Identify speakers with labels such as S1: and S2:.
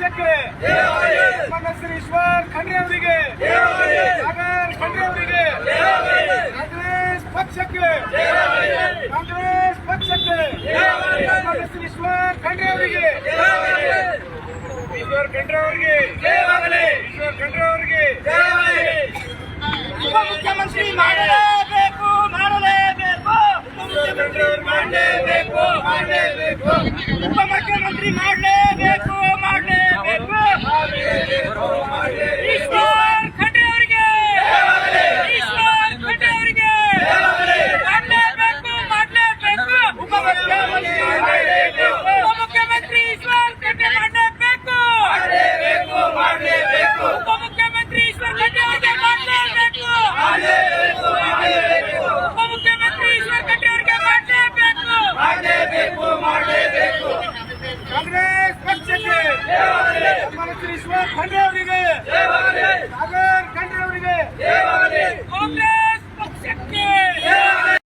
S1: ಪಕ್ಷಕ್ಕೆ ಶ್ರೀ ಈಶ್ವರ್ ಖಂಡ್ರೆ ಅವರಿಗೆ ಸಾಗರ್ ಖಂಡ್ರೆ ಅವರಿಗೆ ಕಾಂಗ್ರೆಸ್ ಪಕ್ಷಕ್ಕೆ ಶ್ರೀ ಈಶ್ವರ್ ಖಂಡ್ರೆ ಅವರಿಗೆ
S2: ಉಪಮುಖ್ಯಮಂತ್ರಿ ಮಾಡಲೇಬೇಕು ಉಪಮುಖ್ಯಮಂತ್ರಿ ಮಾಡಲೇಬೇಕು ಈಶ್ವರ್ ಖಂಡ್ರೆ ಅವರಿಗೆ ಮಾಡಲೇಬೇಕು ಉಪಮುಖ್ಯಮಂತ್ರಿ ಈಶ್ವರ್ ಖಂಡ್ರೆ ಮಾಡಲೇಬೇಕು ಉಪಮುಖ್ಯಮಂತ್ರಿ ಈಶ್ವರ್ ಖಂಡ್ರೆ ಅವರಿಗೆ ಮಾಡಲೇಬೇಕು ಉಪಮುಖ್ಯಮಂತ್ರಿ ಈಶ್ವರ್ ಖಂಡ್ರೆ ಅವರಿಗೆ ಮಾಡಲೇಬೇಕು
S1: ಕಾಂಗ್ರೆಸ್ ಪಕ್ಷಕ್ಕೆ ಶ್ರೀ ಈಶ್ವರ್ ಖಂಡ್ರೆ